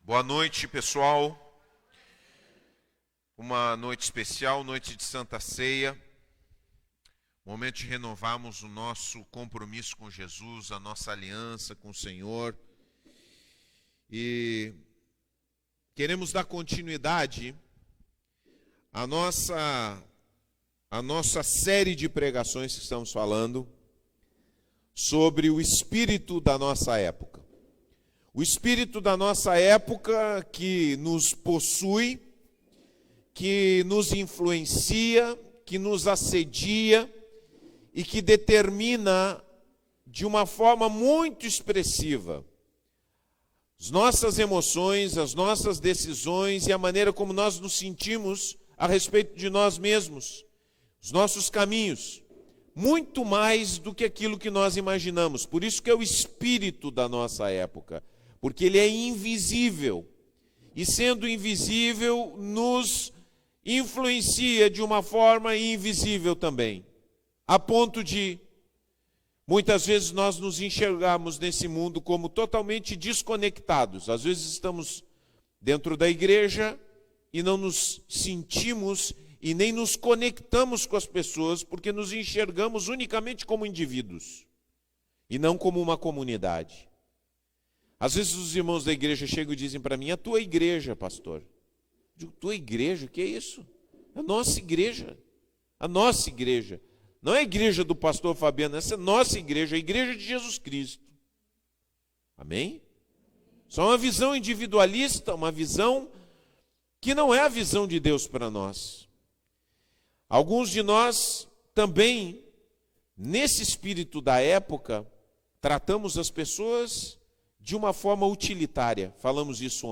Boa noite, pessoal. Uma noite especial, noite de Santa Ceia. Momento de renovarmos o nosso compromisso com Jesus, a nossa aliança com o Senhor. E queremos dar continuidade à nossa série de pregações que estamos falando sobre o espírito da nossa época. O espírito da nossa época que nos possui, que nos influencia, que nos assedia e que determina de uma forma muito expressiva as nossas emoções, as nossas decisões e a maneira como nós nos sentimos a respeito de nós mesmos, os nossos caminhos, muito mais do que aquilo que nós imaginamos. Por isso que é o espírito da nossa época. Porque ele é invisível, e sendo invisível, nos influencia de uma forma invisível também, a ponto de, muitas vezes, nós nos enxergarmos nesse mundo como totalmente desconectados. Às vezes estamos dentro da igreja e não nos sentimos e nem nos conectamos com as pessoas, porque nos enxergamos unicamente como indivíduos, e não como uma comunidade. Às vezes os irmãos da igreja chegam e dizem para mim: a tua igreja, pastor. Eu digo: tua igreja? O que é isso? A nossa igreja. A nossa igreja. Não é a igreja do pastor Fabiano, essa é a nossa igreja, a igreja de Jesus Cristo. Amém? Só uma visão individualista, uma visão que não é a visão de Deus para nós. Alguns de nós também, nesse espírito da época, tratamos as pessoas de uma forma utilitária. Falamos isso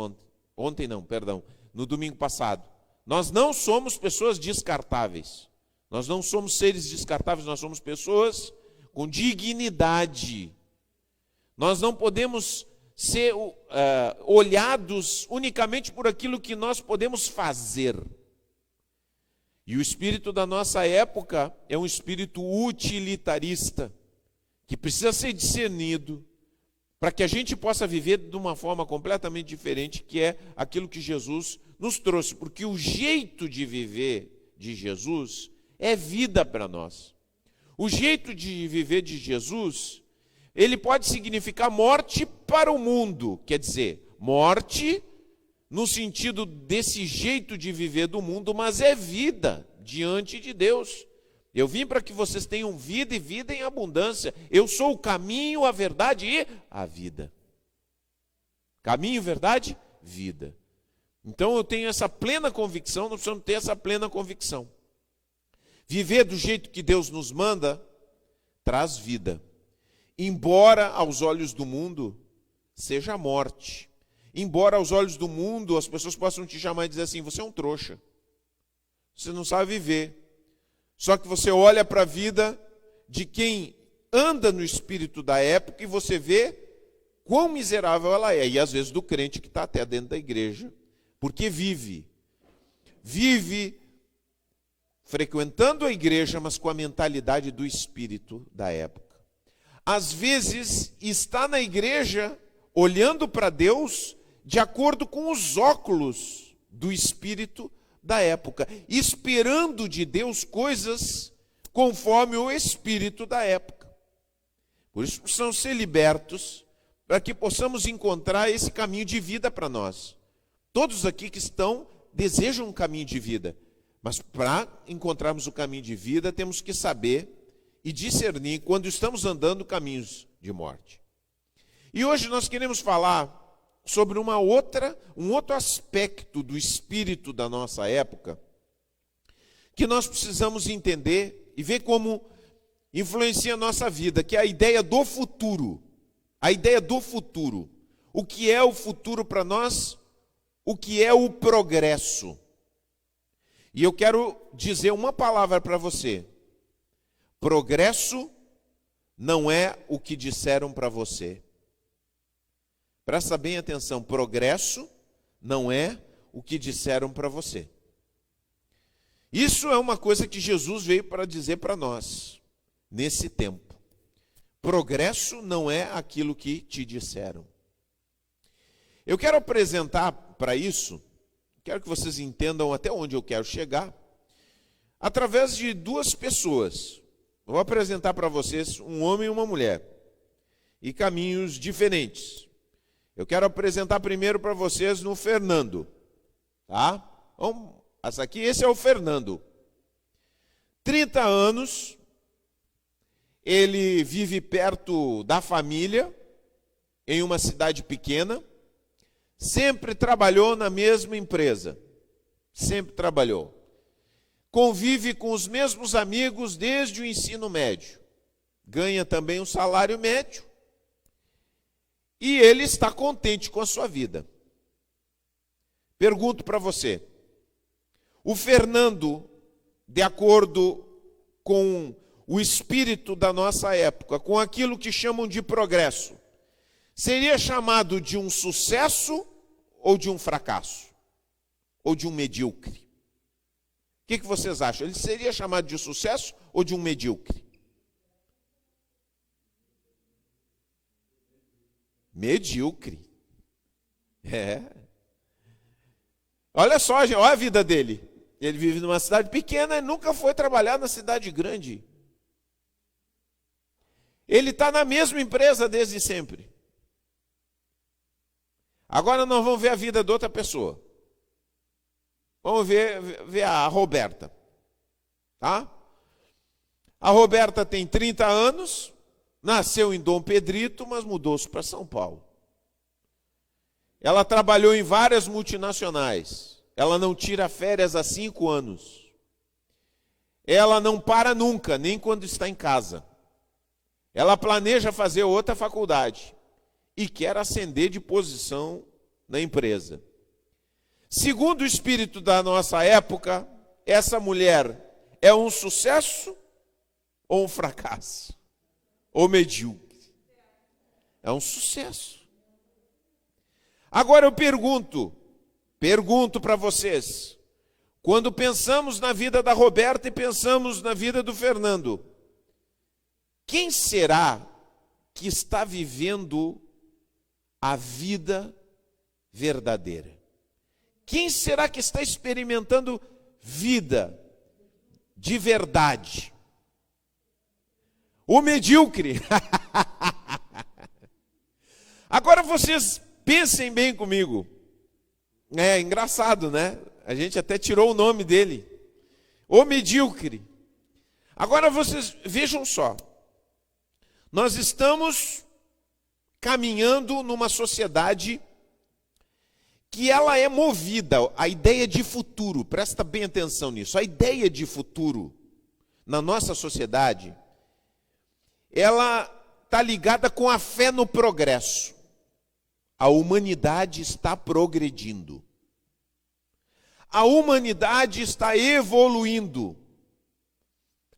no domingo passado. Nós não somos pessoas descartáveis. Nós não somos seres descartáveis, nós somos pessoas com dignidade. Nós não podemos ser olhados unicamente por aquilo que nós podemos fazer. E o espírito da nossa época é um espírito utilitarista, que precisa ser discernido, para que a gente possa viver de uma forma completamente diferente, que é aquilo que Jesus nos trouxe. Porque o jeito de viver de Jesus é vida para nós. O jeito de viver de Jesus, ele pode significar morte para o mundo. Quer dizer, morte no sentido desse jeito de viver do mundo, mas é vida diante de Deus. Eu vim para que vocês tenham vida e vida em abundância. Eu sou o caminho, a verdade e a vida. Caminho, verdade, vida. Então eu tenho essa plena convicção, nós precisamos ter essa plena convicção. Viver do jeito que Deus nos manda traz vida. Embora aos olhos do mundo seja morte. Embora aos olhos do mundo as pessoas possam te chamar e dizer assim: você é um trouxa. Você não sabe viver. Só que você olha para a vida de quem anda no espírito da época e você vê quão miserável ela é. E às vezes do crente que está até dentro da igreja. Porque vive frequentando a igreja, mas com a mentalidade do espírito da época. Às vezes está na igreja olhando para Deus de acordo com os óculos do espírito da época, esperando de Deus coisas conforme o espírito da época. Por isso precisamos ser libertos, para que possamos encontrar esse caminho de vida para nós. Todos aqui que estão desejam um caminho de vida, mas para encontrarmos o caminho de vida temos que saber e discernir quando estamos andando caminhos de morte. E hoje nós queremos falar sobre um outro aspecto do espírito da nossa época, que nós precisamos entender e ver como influencia a nossa vida, que é a ideia do futuro. A ideia do futuro. O que é o futuro para nós? O que é o progresso? E eu quero dizer uma palavra para você. Progresso não é o que disseram para você. Presta bem atenção, progresso não é o que disseram para você. Isso é uma coisa que Jesus veio para dizer para nós, nesse tempo. Progresso não é aquilo que te disseram. Eu quero apresentar para isso, quero que vocês entendam até onde eu quero chegar, através de duas pessoas. Eu vou apresentar para vocês um homem e uma mulher, e caminhos diferentes. Eu quero apresentar primeiro para vocês no Fernando, tá? Esse é o Fernando. 30 anos, ele vive perto da família, em uma cidade pequena, sempre trabalhou na mesma empresa, sempre trabalhou. Convive com os mesmos amigos desde o ensino médio, ganha também um salário médio, e ele está contente com a sua vida. Pergunto para você, o Fernando, de acordo com o espírito da nossa época, com aquilo que chamam de progresso, seria chamado de um sucesso ou de um fracasso? Ou de um medíocre? O que vocês acham? Ele seria chamado de sucesso ou de um medíocre? Medíocre. Olha só, gente, olha a vida dele. Ele vive numa cidade pequena e nunca foi trabalhar na cidade grande. Ele está na mesma empresa desde sempre. Agora nós vamos ver a vida de outra pessoa. Vamos ver a Roberta. Tá? A Roberta tem 30 anos, nasceu em Dom Pedrito, mas mudou-se para São Paulo. Ela trabalhou em várias multinacionais. Ela não tira férias há 5 anos. Ela não para nunca, nem quando está em casa. Ela planeja fazer outra faculdade e quer ascender de posição na empresa. Segundo o espírito da nossa época, essa mulher é um sucesso ou um fracasso? Ou medíocre? É um sucesso. Agora eu pergunto para vocês, quando pensamos na vida da Roberta e pensamos na vida do Fernando, quem será que está vivendo a vida verdadeira? Quem será que está experimentando vida de verdade? O medíocre. Agora vocês pensem bem comigo. É engraçado, né? A gente até tirou o nome dele. O medíocre. Agora vocês vejam só. Nós estamos caminhando numa sociedade que ela é movida, a ideia de futuro, presta bem atenção nisso, a ideia de futuro na nossa sociedade, ela está ligada com a fé no progresso. A humanidade está progredindo. A humanidade está evoluindo.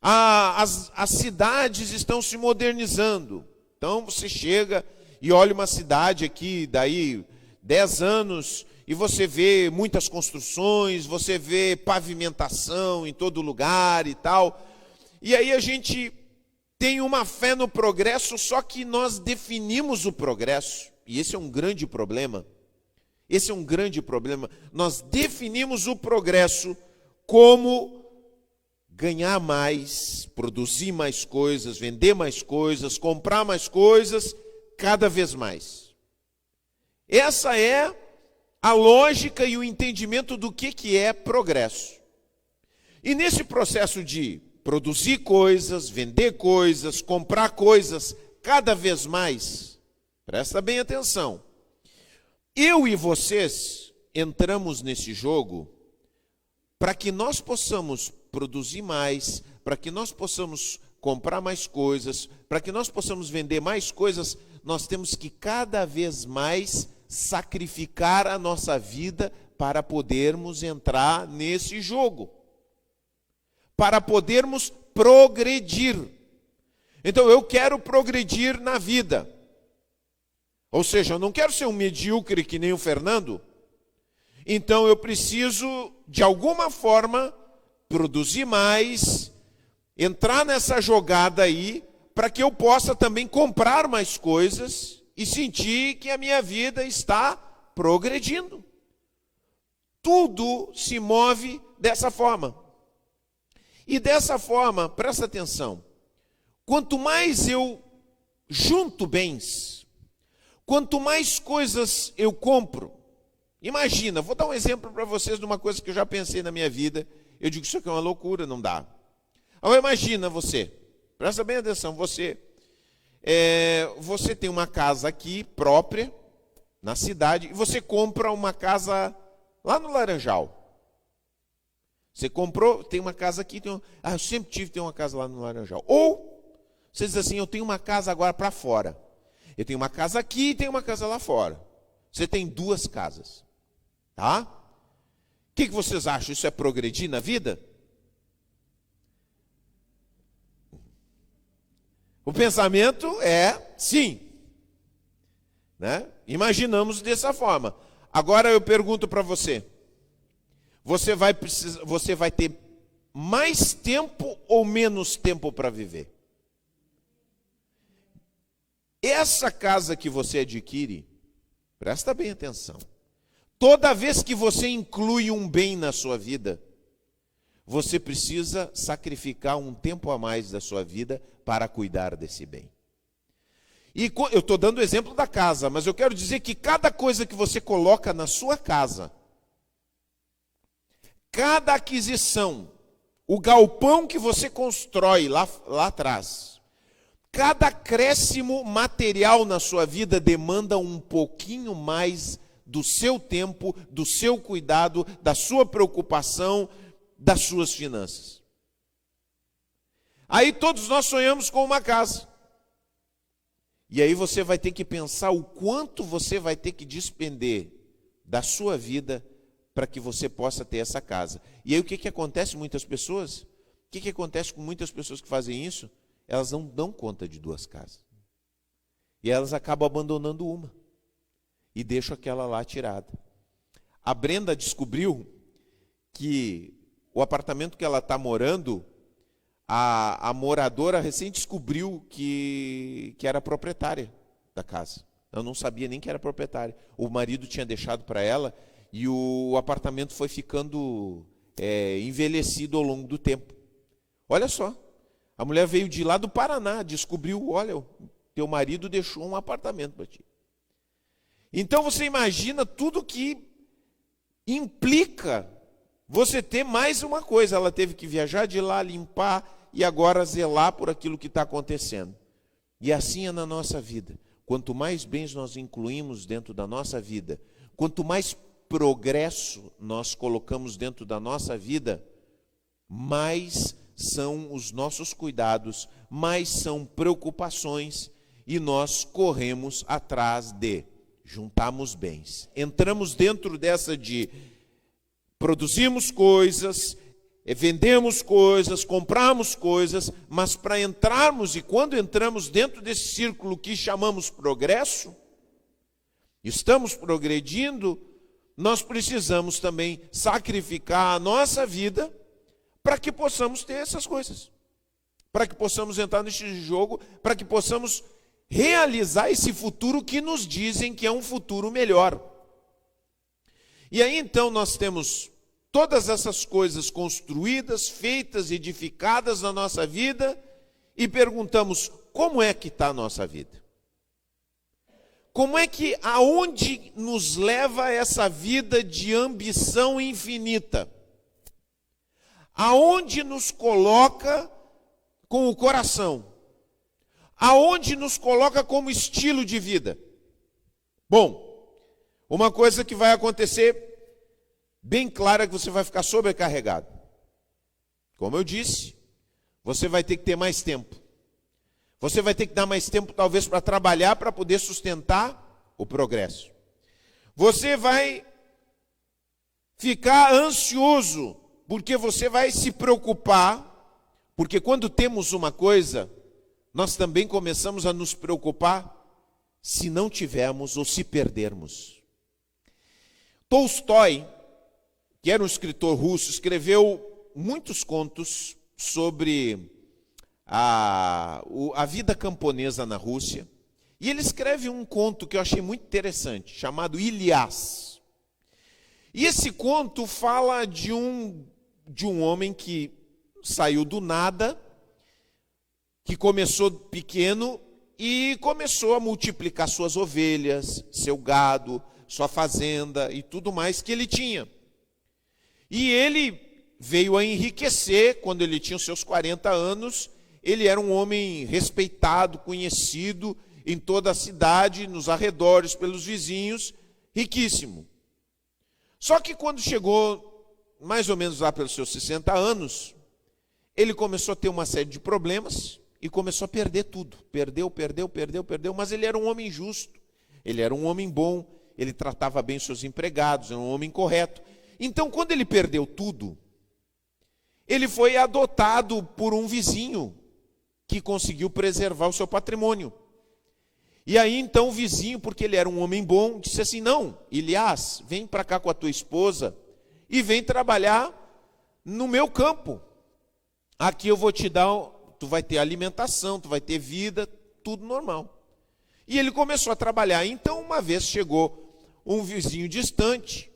As cidades estão se modernizando. Então você chega e olha uma cidade aqui, daí 10 anos, e você vê muitas construções, você vê pavimentação em todo lugar e tal. E aí a gente tem uma fé no progresso, só que nós definimos o progresso. E esse é um grande problema. Esse é um grande problema. Nós definimos o progresso como ganhar mais, produzir mais coisas, vender mais coisas, comprar mais coisas, cada vez mais. Essa é a lógica e o entendimento do que é progresso. E nesse processo de produzir coisas, vender coisas, comprar coisas cada vez mais, presta bem atenção. Eu e vocês entramos nesse jogo para que nós possamos produzir mais, para que nós possamos comprar mais coisas, para que nós possamos vender mais coisas, nós temos que cada vez mais sacrificar a nossa vida para podermos entrar nesse jogo, para podermos progredir. Então eu quero progredir na vida. Ou seja, eu não quero ser um medíocre que nem o Fernando. Então eu preciso, de alguma forma, produzir mais, entrar nessa jogada aí, para que eu possa também comprar mais coisas e sentir que a minha vida está progredindo. Tudo se move dessa forma. E dessa forma, presta atenção, quanto mais eu junto bens, quanto mais coisas eu compro, imagina, vou dar um exemplo para vocês de uma coisa que eu já pensei na minha vida, eu digo, isso aqui é uma loucura, não dá. Agora imagina você, presta bem atenção, você tem uma casa aqui própria, na cidade, e você compra uma casa lá no Laranjal. Você comprou, tem uma casa aqui, eu sempre tive que ter uma casa lá no Laranjal. Ou, você diz assim, eu tenho uma casa agora para fora. Eu tenho uma casa aqui e tenho uma casa lá fora. Você tem 2 casas. Tá? O que vocês acham? Isso é progredir na vida? O pensamento é sim. Né? Imaginamos dessa forma. Agora eu pergunto para você. Você vai ter mais tempo ou menos tempo para viver? Essa casa que você adquire, presta bem atenção. Toda vez que você inclui um bem na sua vida, você precisa sacrificar um tempo a mais da sua vida para cuidar desse bem. E eu estou dando o exemplo da casa, mas eu quero dizer que cada coisa que você coloca na sua casa, cada aquisição, o galpão que você constrói lá atrás, cada acréscimo material na sua vida demanda um pouquinho mais do seu tempo, do seu cuidado, da sua preocupação, das suas finanças. Aí todos nós sonhamos com uma casa. E aí você vai ter que pensar o quanto você vai ter que despender da sua vida para que você possa ter essa casa. E aí o que acontece com muitas pessoas? O que acontece com muitas pessoas que fazem isso? Elas não dão conta de 2 casas. E elas acabam abandonando uma. E deixam aquela lá tirada. A Brenda descobriu que o apartamento que ela está morando, a moradora recém descobriu que era proprietária da casa. Ela não sabia nem que era proprietária. O marido tinha deixado para ela e o apartamento foi ficando envelhecido ao longo do tempo. Olha só, a mulher veio de lá do Paraná, descobriu, olha, teu marido deixou um apartamento para ti. Então você imagina tudo que implica você ter mais uma coisa. Ela teve que viajar de lá, limpar e agora zelar por aquilo que está acontecendo. E assim é na nossa vida. Quanto mais bens nós incluímos dentro da nossa vida, quanto mais progresso nós colocamos dentro da nossa vida, mais são os nossos cuidados, mais são preocupações e nós corremos atrás de juntarmos bens. Entramos dentro dessa de produzimos coisas, vendemos coisas, compramos coisas, mas para entrarmos, e quando entramos dentro desse círculo que chamamos progresso, estamos progredindo, nós precisamos também sacrificar a nossa vida para que possamos ter essas coisas, para que possamos entrar nesse jogo, para que possamos realizar esse futuro que nos dizem que é um futuro melhor. E aí então nós temos todas essas coisas construídas, feitas, edificadas na nossa vida e perguntamos, como é que está a nossa vida? Como é que, aonde nos leva essa vida de ambição infinita? Aonde nos coloca com o coração? Aonde nos coloca como estilo de vida? Bom, uma coisa que vai acontecer bem clara é que você vai ficar sobrecarregado. Como eu disse, você vai ter que ter mais tempo. Você vai ter que dar mais tempo talvez para trabalhar, para poder sustentar o progresso. Você vai ficar ansioso, porque você vai se preocupar, porque quando temos uma coisa, nós também começamos a nos preocupar se não tivermos ou se perdermos. Tolstói, que era um escritor russo, escreveu muitos contos sobre a vida camponesa na Rússia. E ele escreve um conto que eu achei muito interessante, chamado Iliás. E esse conto fala de um homem que saiu do nada, que começou pequeno e começou a multiplicar suas ovelhas, seu gado, sua fazenda e tudo mais que ele tinha. E ele veio a enriquecer quando ele tinha os seus 40 anos. Ele era um homem respeitado, conhecido em toda a cidade, nos arredores, pelos vizinhos, riquíssimo. Só que quando chegou mais ou menos lá pelos seus 60 anos, ele começou a ter uma série de problemas e começou a perder tudo. Perdeu, mas ele era um homem justo, ele era um homem bom, ele tratava bem seus empregados, era um homem correto. Então, quando ele perdeu tudo, ele foi adotado por um vizinho que conseguiu preservar o seu patrimônio. E aí, então, o vizinho, porque ele era um homem bom, disse assim: não, Iliás, vem para cá com a tua esposa e vem trabalhar no meu campo. Aqui eu vou te dar, tu vai ter alimentação, tu vai ter vida, tudo normal. E ele começou a trabalhar. Então, uma vez chegou um vizinho distante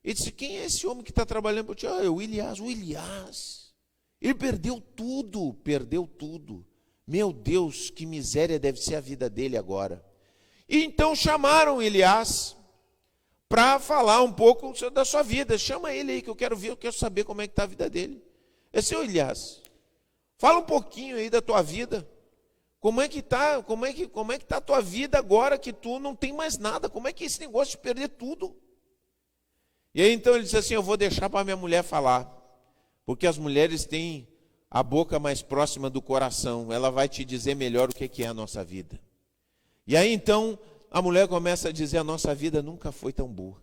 e disse: quem é esse homem que está trabalhando? Eu disse: é o Iliás. Ele perdeu tudo. Meu Deus, que miséria deve ser a vida dele agora. E então chamaram Iliás para falar um pouco da sua vida. Chama ele aí que eu quero ver, eu quero saber como é que está a vida dele. É seu Iliás, fala um pouquinho aí da tua vida. Como é que está a tua vida agora que tu não tem mais nada? Como é que é esse negócio de perder tudo? E aí então ele disse assim: eu vou deixar para minha mulher falar, porque as mulheres têm a boca mais próxima do coração, ela vai te dizer melhor o que é a nossa vida. E aí então a mulher começa a dizer: a nossa vida nunca foi tão boa.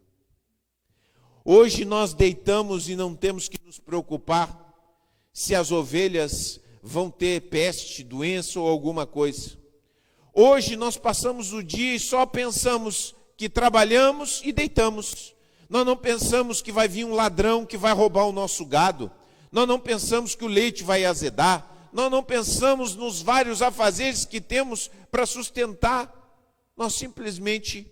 Hoje nós deitamos e não temos que nos preocupar se as ovelhas vão ter peste, doença ou alguma coisa. Hoje nós passamos o dia e só pensamos que trabalhamos e deitamos. Nós não pensamos que vai vir um ladrão que vai roubar o nosso gado. Nós não pensamos que o leite vai azedar. Nós não pensamos nos vários afazeres que temos para sustentar. Nós simplesmente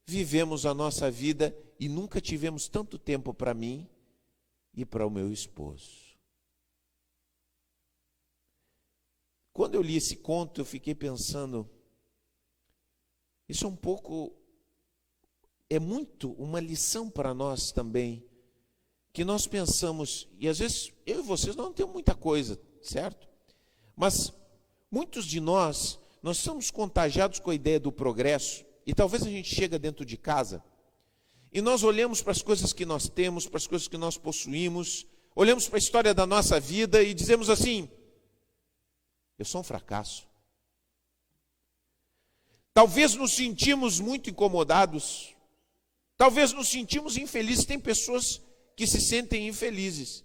vivemos a nossa vida e nunca tivemos tanto tempo para mim e para o meu esposo. Quando eu li esse conto, eu fiquei pensando, isso é muito uma lição para nós também, que nós pensamos, e às vezes eu e vocês não temos muita coisa, certo? Mas muitos de nós somos contagiados com a ideia do progresso, e talvez a gente chega dentro de casa, e nós olhamos para as coisas que nós temos, para as coisas que nós possuímos, olhamos para a história da nossa vida e dizemos assim: eu sou um fracasso. Talvez nos sentimos muito incomodados, talvez nos sentimos infelizes. Tem pessoas que se sentem infelizes,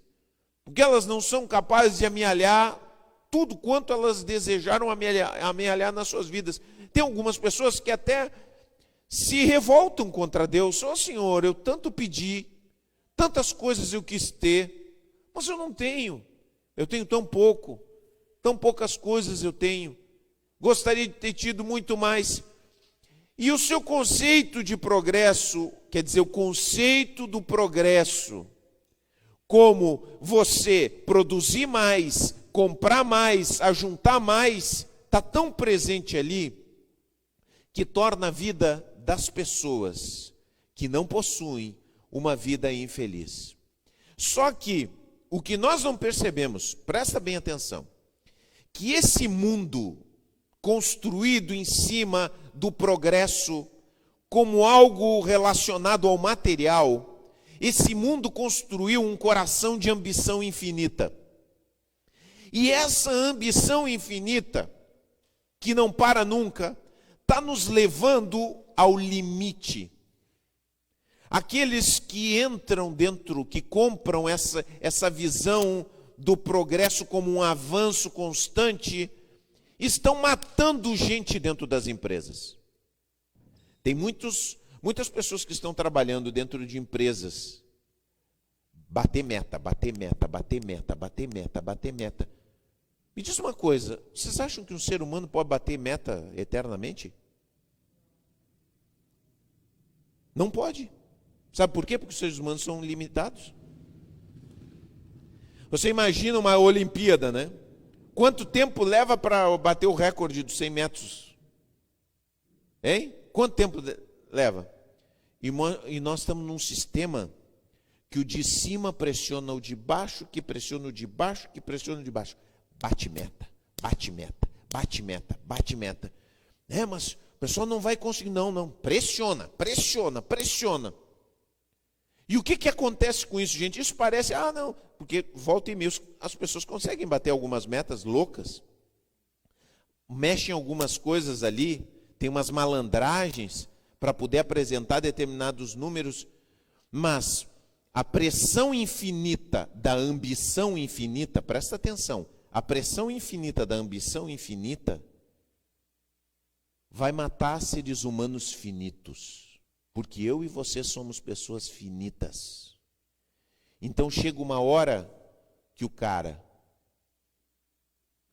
porque elas não são capazes de amealhar tudo quanto elas desejaram amealhar nas suas vidas. Tem algumas pessoas que até se revoltam contra Deus. Ó Senhor, eu tanto pedi, tantas coisas eu quis ter, mas eu não tenho. Eu tenho tão pouco, tão poucas coisas eu tenho. Gostaria de ter tido muito mais. E o seu conceito de progresso, quer dizer, o conceito do progresso, como você produzir mais, comprar mais, ajuntar mais, está tão presente ali, que torna a vida das pessoas que não possuem uma vida infeliz. Só que o que nós não percebemos, presta bem atenção, que esse mundo construído em cima do progresso como algo relacionado ao material, esse mundo construiu um coração de ambição infinita. E essa ambição infinita, que não para nunca, está nos levando ao limite. Aqueles que entram dentro, que compram essa visão do progresso como um avanço constante, estão matando gente dentro das empresas. Tem muitas pessoas que estão trabalhando dentro de empresas. Bater meta. Me diz uma coisa, vocês acham que um ser humano pode bater meta eternamente? Não pode. Sabe por quê? Porque os seres humanos são limitados. Você imagina uma Olimpíada, né? Quanto tempo leva para bater o recorde dos 100 metros? Hein? Quanto tempo leva? E nós estamos num sistema que o de cima pressiona o de baixo, que pressiona o de baixo, que pressiona o de baixo. Bate meta, bate meta, bate meta, bate meta. Mas o pessoal não vai conseguir. Não. Pressiona, pressiona, pressiona. E o que acontece com isso, gente? Isso parece, não, porque volta e meia as pessoas conseguem bater algumas metas loucas, mexem algumas coisas ali, tem umas malandragens para poder apresentar determinados números, mas a pressão infinita da ambição infinita, presta atenção, a pressão infinita da ambição infinita vai matar seres humanos finitos. Porque eu e você somos pessoas finitas. Então chega uma hora que o cara,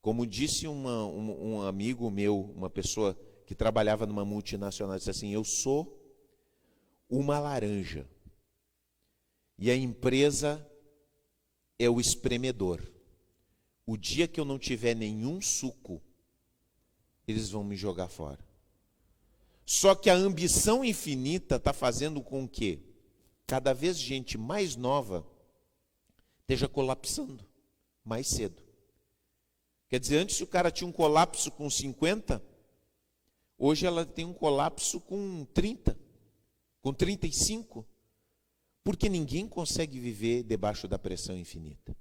como disse um amigo meu, uma pessoa que trabalhava numa multinacional, disse assim: eu sou uma laranja e a empresa é o espremedor. O dia que eu não tiver nenhum suco, eles vão me jogar fora. Só que a ambição infinita está fazendo com que cada vez gente mais nova esteja colapsando mais cedo. Quer dizer, antes o cara tinha um colapso com 50, hoje ela tem um colapso com 30, com 35, porque ninguém consegue viver debaixo da pressão infinita,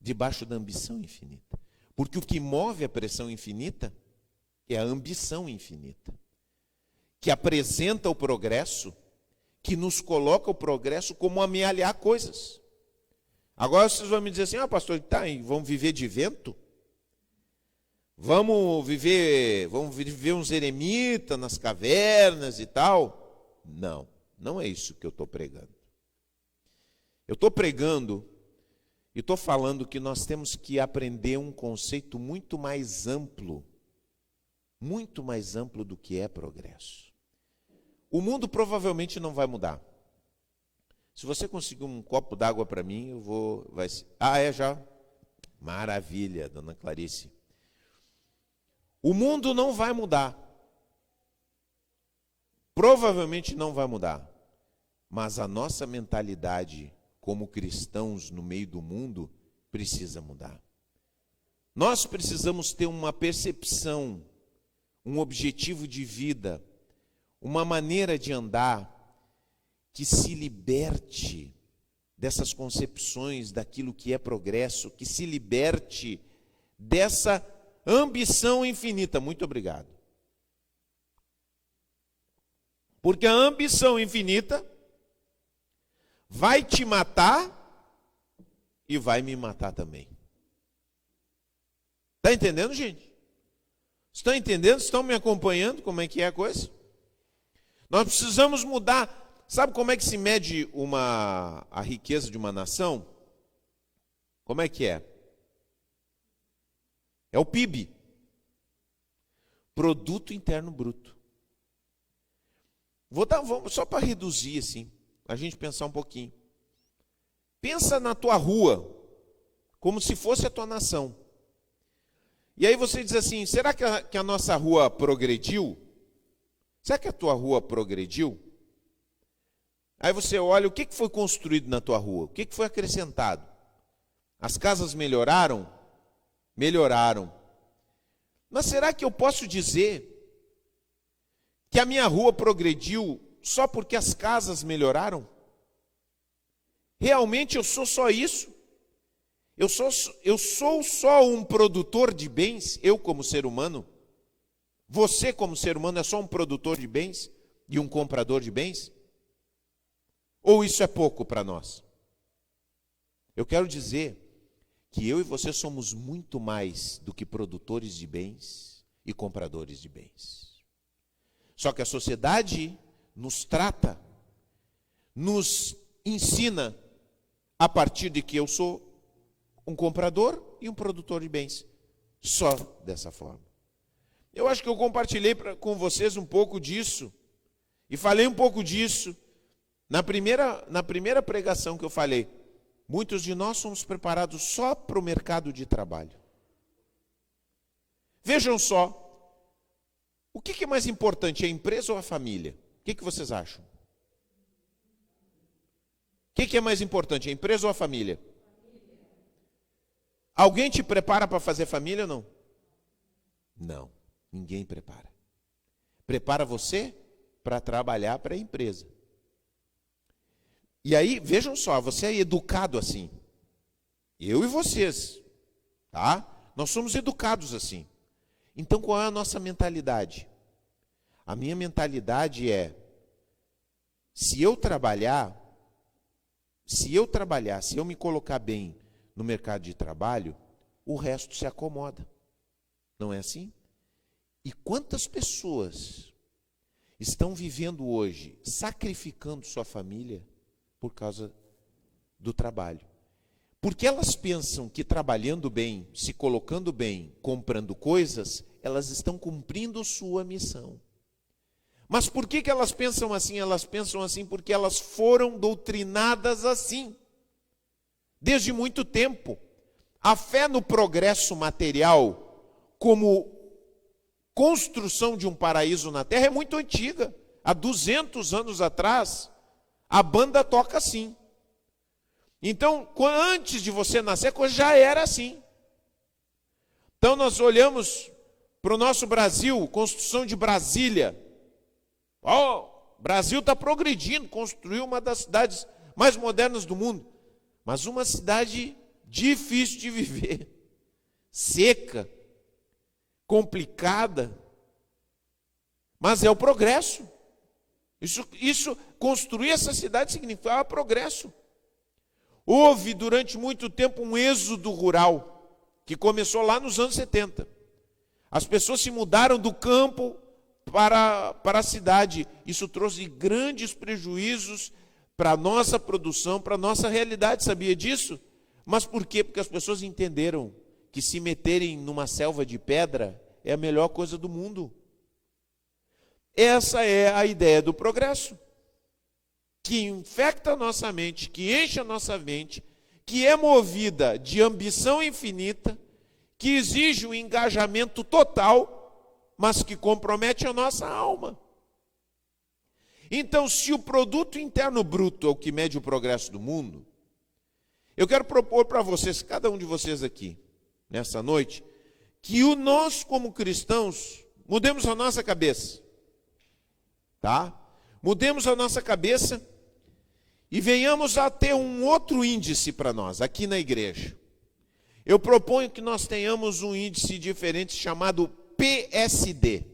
debaixo da ambição infinita. Porque o que move a pressão infinita é a ambição infinita, que apresenta o progresso, que nos coloca o progresso como amealhar coisas. Agora vocês vão me dizer assim: pastor, tá, vamos viver de vento? Vamos viver uns eremitas nas cavernas e tal? Não, não é isso que eu estou pregando. Eu estou pregando e estou falando que nós temos que aprender um conceito muito mais amplo do que é progresso. O mundo provavelmente não vai mudar. Se você conseguir um copo d'água para mim, eu vou... já? Maravilha, dona Clarice. O mundo não vai mudar. Provavelmente não vai mudar. Mas a nossa mentalidade como cristãos no meio do mundo precisa mudar. Nós precisamos ter uma percepção, um objetivo de vida, uma maneira de andar que se liberte dessas concepções daquilo que é progresso, que se liberte dessa ambição infinita. Muito obrigado. Porque a ambição infinita vai te matar e vai me matar também. Está entendendo, gente? Estão entendendo? Estão me acompanhando como é que é a coisa? Nós precisamos mudar. Sabe como é que se mede a riqueza de uma nação? Como é que é? É o PIB. Produto Interno Bruto. Só para reduzir assim, a gente pensar um pouquinho. Pensa na tua rua, como se fosse a tua nação. E aí você diz assim: será que a nossa rua progrediu? Será que a tua rua progrediu? Aí você olha, o que foi construído na tua rua? O que foi acrescentado? As casas melhoraram? Melhoraram. Mas será que eu posso dizer que a minha rua progrediu só porque as casas melhoraram? Realmente eu sou só isso? Eu sou só um produtor de bens, eu como ser humano? Você como ser humano é só um produtor de bens e um comprador de bens? Ou isso é pouco para nós? Eu quero dizer que eu e você somos muito mais do que produtores de bens e compradores de bens. Só que a sociedade nos trata, nos ensina a partir de que eu sou um comprador e um produtor de bens. Só dessa forma. Eu acho que eu compartilhei com vocês um pouco disso. E falei um pouco disso na primeira pregação que eu falei. Muitos de nós somos preparados só para o mercado de trabalho. Vejam só, o que é mais importante, a empresa ou a família? O que vocês acham? O que é mais importante, a empresa ou a família? Alguém te prepara para fazer família ou não? Não, ninguém prepara. Prepara você para trabalhar para a empresa. E aí, vejam só, você é educado assim. Eu e vocês, tá? Nós somos educados assim. Então, qual é a nossa mentalidade? A minha mentalidade é, se eu trabalhar, se eu me colocar bem no mercado de trabalho, o resto se acomoda. Não é assim? E quantas pessoas estão vivendo hoje, sacrificando sua família por causa do trabalho? Porque elas pensam que trabalhando bem, se colocando bem, comprando coisas, elas estão cumprindo sua missão. Mas por que elas pensam assim? Elas pensam assim porque elas foram doutrinadas assim. Desde muito tempo. A fé no progresso material, como construção de um paraíso na terra, é muito antiga. Há 200 anos atrás, a banda toca assim. Então, antes de você nascer, a coisa já era assim. Então, nós olhamos para o nosso Brasil, construção de Brasília. Brasil está progredindo, construiu uma das cidades mais modernas do mundo. Mas uma cidade difícil de viver, seca, complicada. Mas é o progresso. Isso construir essa cidade significava progresso. Houve durante muito tempo um êxodo rural, que começou lá nos anos 70. As pessoas se mudaram do campo para a cidade. Isso trouxe grandes prejuízos para a nossa produção, para a nossa realidade. Sabia disso? Mas por quê? Porque as pessoas entenderam que se meterem numa selva de pedra é a melhor coisa do mundo. Essa é a ideia do progresso, que infecta a nossa mente, que enche a nossa mente, que é movida de ambição infinita, que exige um engajamento total, mas que compromete a nossa alma. Então, se o produto interno bruto é o que mede o progresso do mundo, eu quero propor para vocês, cada um de vocês aqui, nessa noite, que nós, como cristãos, mudemos a nossa cabeça. Tá? Mudemos a nossa cabeça e venhamos a ter um outro índice para nós, aqui na igreja. Eu proponho que nós tenhamos um índice diferente chamado PSD.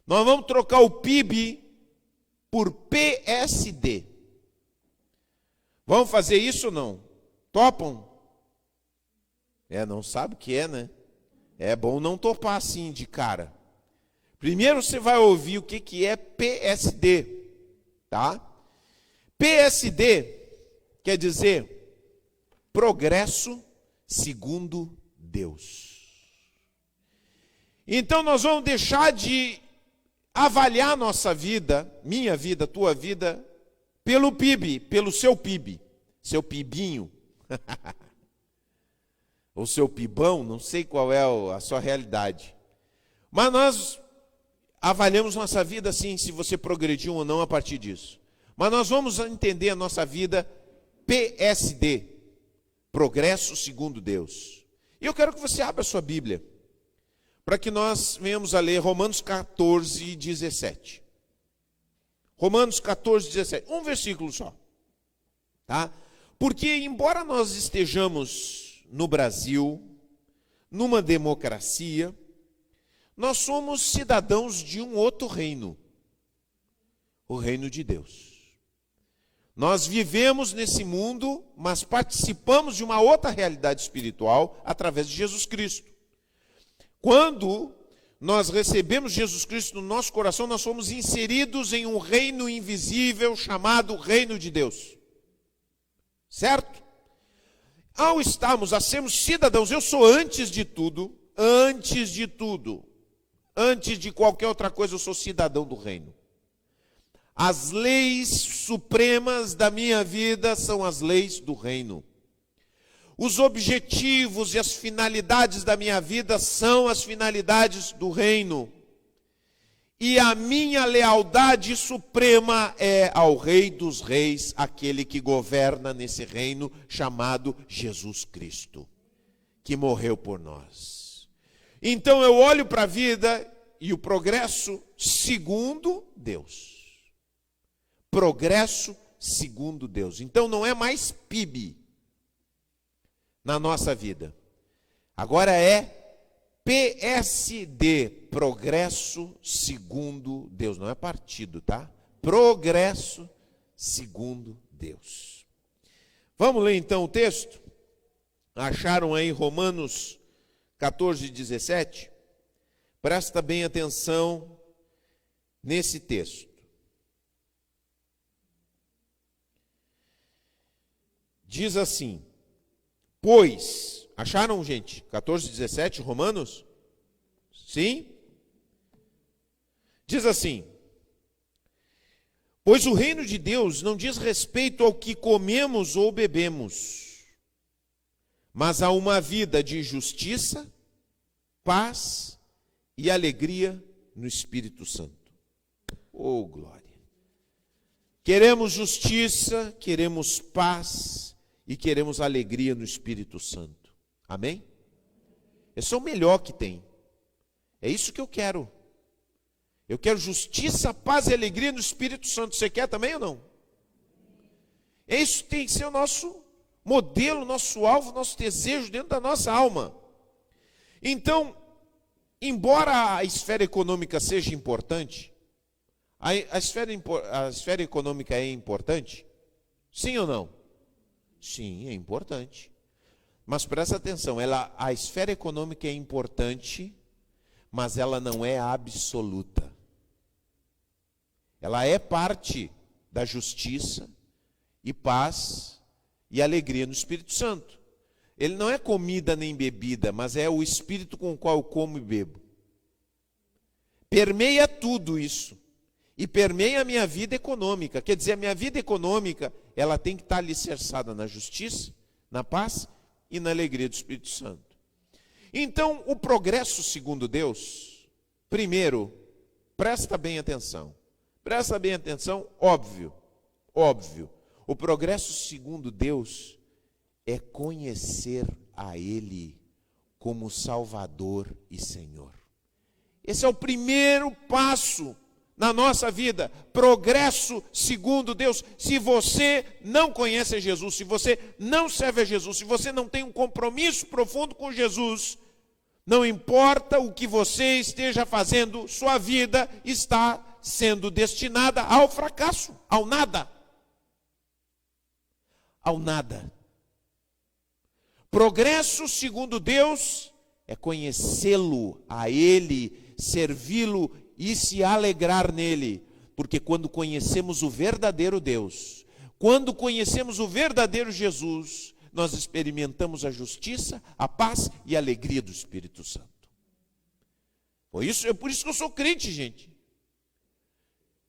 Nós vamos trocar o PIB por PSD. Vamos fazer isso ou não? Topam? Não sabe o que é, né? É bom não topar assim de cara. Primeiro você vai ouvir o que é PSD, tá? PSD quer dizer progresso segundo Deus. Então nós vamos deixar de avaliar nossa vida, minha vida, tua vida, pelo PIB, pelo seu PIB, seu PIBinho, ou seu PIBão, não sei qual é a sua realidade. Mas nós avaliamos nossa vida assim, se você progrediu ou não a partir disso. Mas nós vamos entender a nossa vida PSD, progresso segundo Deus. E eu quero que você abra a sua Bíblia, para que nós venhamos a ler Romanos 14, 17. Romanos 14, 17. Um versículo só. Tá? Porque, embora nós estejamos no Brasil, numa democracia, nós somos cidadãos de um outro reino, o reino de Deus. Nós vivemos nesse mundo, mas participamos de uma outra realidade espiritual através de Jesus Cristo. Quando nós recebemos Jesus Cristo no nosso coração, nós somos inseridos em um reino invisível chamado Reino de Deus. Certo? Ao estarmos a sermos cidadãos, eu sou antes de tudo, antes de qualquer outra coisa, eu sou cidadão do reino. As leis supremas da minha vida são as leis do reino. Os objetivos e as finalidades da minha vida são as finalidades do reino. E a minha lealdade suprema é ao Rei dos Reis, aquele que governa nesse reino chamado Jesus Cristo, que morreu por nós. Então eu olho para a vida e o progresso segundo Deus. Progresso segundo Deus. Então não é mais PIB na nossa vida. Agora é PSD, progresso segundo Deus. Não é partido, tá? Progresso segundo Deus. Vamos ler então o texto? Acharam aí Romanos 14, 17? Presta bem atenção nesse texto. Diz assim: pois, acharam, gente? 14, 17, Romanos? Sim? Diz assim: pois o reino de Deus não diz respeito ao que comemos ou bebemos, mas a uma vida de justiça, paz e alegria no Espírito Santo. Oh, glória! Queremos justiça, queremos paz e queremos alegria no Espírito Santo. Amém? Esse é o melhor que tem. É isso que eu quero. Eu quero justiça, paz e alegria no Espírito Santo. Você quer também ou não? Isso tem que ser o nosso modelo, nosso alvo, nosso desejo dentro da nossa alma. Então, embora a esfera econômica seja importante, a esfera econômica é importante? Sim ou não? Sim, é importante. Mas presta atenção, a esfera econômica é importante, mas ela não é absoluta. Ela é parte da justiça e paz e alegria no Espírito Santo. Ele não é comida nem bebida, mas é o Espírito com o qual eu como e bebo. Permeia tudo isso. E permeia a minha vida econômica. Quer dizer, a minha vida econômica, ela tem que estar alicerçada na justiça, na paz e na alegria do Espírito Santo. Então, o progresso segundo Deus, primeiro, presta bem atenção. Presta bem atenção, óbvio. O progresso segundo Deus é conhecer a Ele como Salvador e Senhor. Esse é o primeiro passo na nossa vida, progresso segundo Deus. Se você não conhece Jesus, se você não serve a Jesus, se você não tem um compromisso profundo com Jesus, não importa o que você esteja fazendo, sua vida está sendo destinada ao fracasso, ao nada. Ao nada. Progresso segundo Deus é conhecê-lo, a Ele, servi-lo e se alegrar nele, porque quando conhecemos o verdadeiro Deus, quando conhecemos o verdadeiro Jesus, nós experimentamos a justiça, a paz e a alegria do Espírito Santo. É por isso que eu sou crente, gente.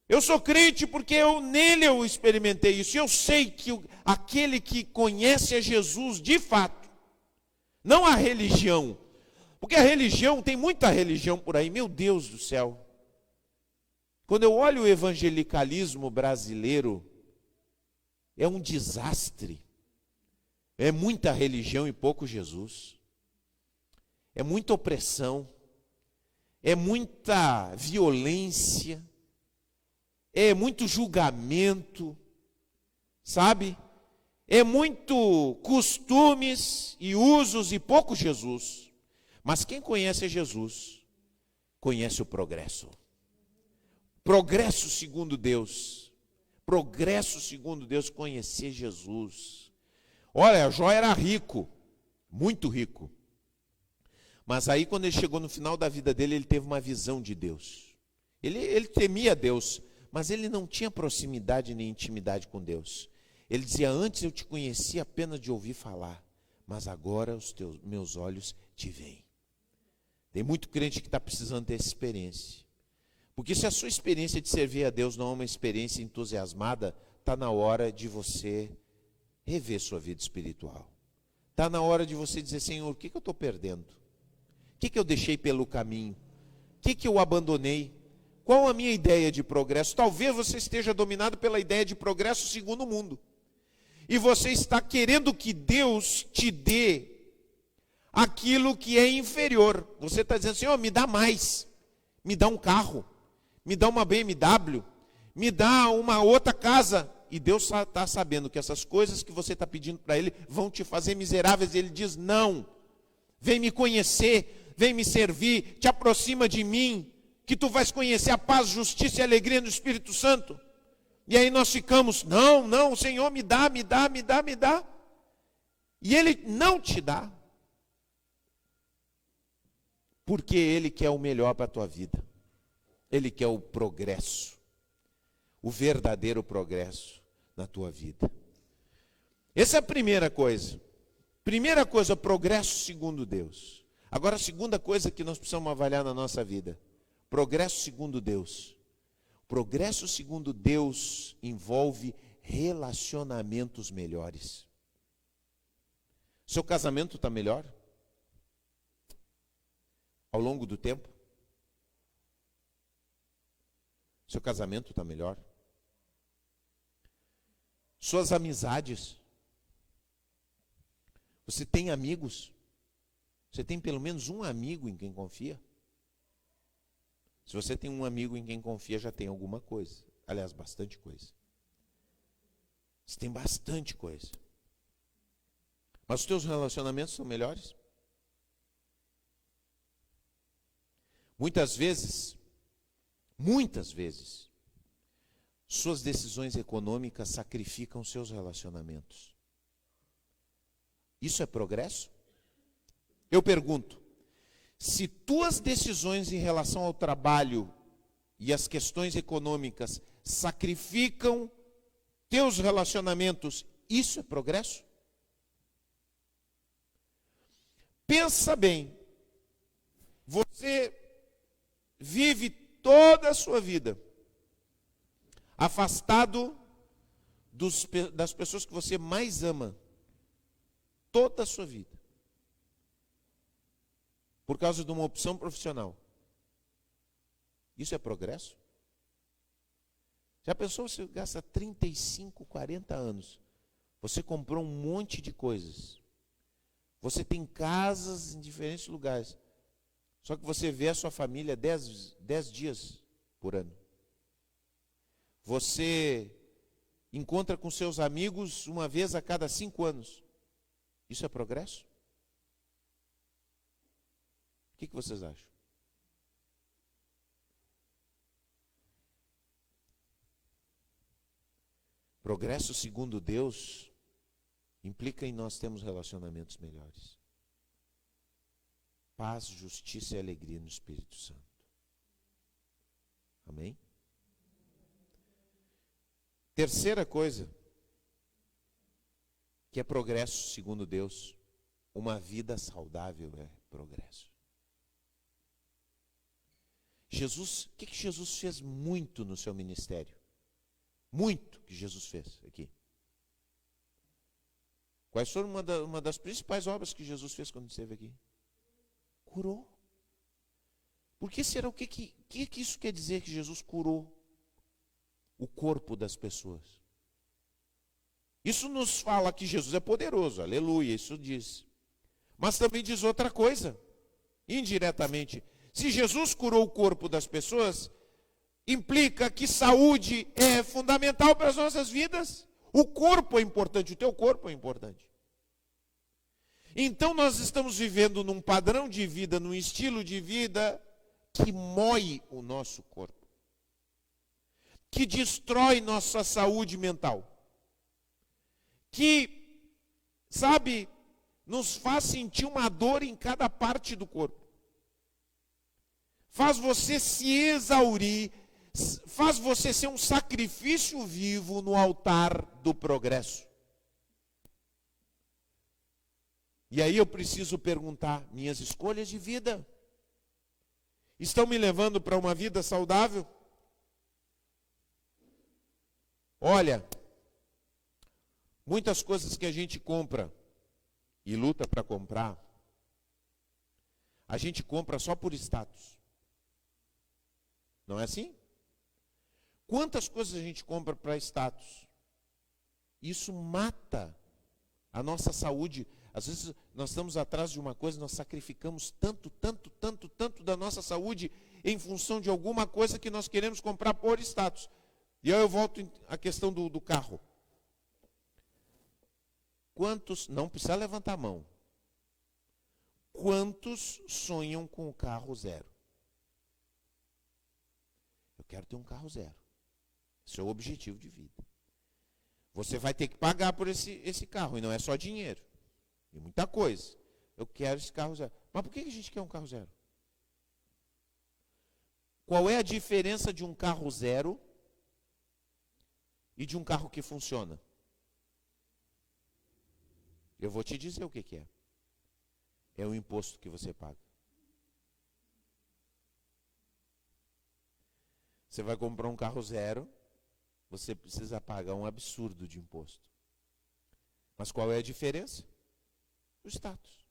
Eu sou crente porque nele eu experimentei isso. Eu sei que aquele que conhece a Jesus de fato, não a religião, porque a religião, tem muita religião por aí, meu Deus do céu. Quando eu olho o evangelicalismo brasileiro, é um desastre. É muita religião e pouco Jesus. É muita opressão. É muita violência. É muito julgamento. Sabe? É muito costumes e usos e pouco Jesus. Mas quem conhece Jesus, conhece o progresso. Progresso segundo Deus. Progresso segundo Deus, conhecer Jesus. Olha, Jó era rico, muito rico. Mas aí quando ele chegou no final da vida dele, ele teve uma visão de Deus. Ele temia Deus, mas ele não tinha proximidade nem intimidade com Deus. Ele dizia, antes eu te conhecia apenas de ouvir falar, mas agora meus olhos te veem. Tem muito crente que está precisando dessa experiência. Porque se a sua experiência de servir a Deus não é uma experiência entusiasmada, está na hora de você rever sua vida espiritual. Está na hora de você dizer, Senhor, o que eu estou perdendo? O que eu deixei pelo caminho? O que eu abandonei? Qual a minha ideia de progresso? Talvez você esteja dominado pela ideia de progresso segundo o mundo. E você está querendo que Deus te dê aquilo que é inferior. Você está dizendo, Senhor, me dá mais. Me dá um carro. Me dá uma BMW. Me dá uma outra casa. E Deus está sabendo que essas coisas que você está pedindo para Ele vão te fazer miseráveis. E Ele diz, não. Vem me conhecer. Vem me servir. Te aproxima de mim. Que tu vais conhecer a paz, justiça e alegria no Espírito Santo. E aí nós ficamos, não, o Senhor me dá. E Ele não te dá. Porque Ele quer o melhor para a tua vida. Ele quer o progresso. O verdadeiro progresso na tua vida. Essa é a primeira coisa. Primeira coisa, progresso segundo Deus. Agora a segunda coisa que nós precisamos avaliar na nossa vida. Progresso segundo Deus. Progresso segundo Deus envolve relacionamentos melhores. Seu casamento está melhor? Ao longo do tempo? Seu casamento está melhor? Suas amizades? Você tem amigos? Você tem pelo menos um amigo em quem confia? Se você tem um amigo em quem confia, já tem alguma coisa. Aliás, bastante coisa. Você tem bastante coisa. Mas os teus relacionamentos são melhores? Muitas vezes, suas decisões econômicas sacrificam seus relacionamentos. Isso é progresso? Eu pergunto, se tuas decisões em relação ao trabalho e as questões econômicas sacrificam teus relacionamentos, isso é progresso? Pensa bem, você vive toda a sua vida afastado das pessoas que você mais ama, toda a sua vida. Por causa de uma opção profissional. Isso é progresso? Já pensou, você gasta 35, 40 anos. Você comprou um monte de coisas. Você tem casas em diferentes lugares. Só que você vê a sua família 10 dias por ano. Você encontra com seus amigos uma vez a cada 5 anos. Isso é progresso? O que vocês acham? Progresso segundo Deus implica em nós termos relacionamentos melhores. Paz, justiça e alegria no Espírito Santo. Amém? Terceira coisa, que é progresso segundo Deus, uma vida saudável é progresso. Jesus, o que Jesus fez muito no seu ministério? Muito que Jesus fez aqui. Quais foram uma das principais obras que Jesus fez quando esteve aqui? Curou. Por que será? O que isso quer dizer que Jesus curou o corpo das pessoas? Isso nos fala que Jesus é poderoso, aleluia, isso diz. Mas também diz outra coisa, indiretamente. Se Jesus curou o corpo das pessoas, implica que saúde é fundamental para as nossas vidas. O corpo é importante, o teu corpo é importante. Então nós estamos vivendo num padrão de vida, num estilo de vida que mói o nosso corpo, que destrói nossa saúde mental, que, sabe, nos faz sentir uma dor em cada parte do corpo. Faz você se exaurir, faz você ser um sacrifício vivo no altar do progresso. E aí eu preciso perguntar, minhas escolhas de vida Estão me levando para uma vida saudável? Olha, muitas coisas que a gente compra e luta para comprar, a gente compra só por status. Não é assim? Quantas coisas a gente compra para status? Isso mata a nossa saúde. Às vezes nós estamos atrás de uma coisa, nós sacrificamos tanto da nossa saúde em função de alguma coisa que nós queremos comprar por status. E aí eu volto à questão do carro. Quantos, não precisa levantar a mão, quantos sonham com o carro zero? Eu quero ter um carro zero. Esse é o objetivo de vida. Você vai ter que pagar por esse carro, e não é só dinheiro. E muita coisa. Eu quero esse carro zero. Mas por que a gente quer um carro zero? Qual é a diferença de um carro zero e de um carro que funciona? Eu vou te dizer o que é. É o imposto que você paga. Você vai comprar um carro zero, você precisa pagar um absurdo de imposto. Mas qual é a diferença? O status.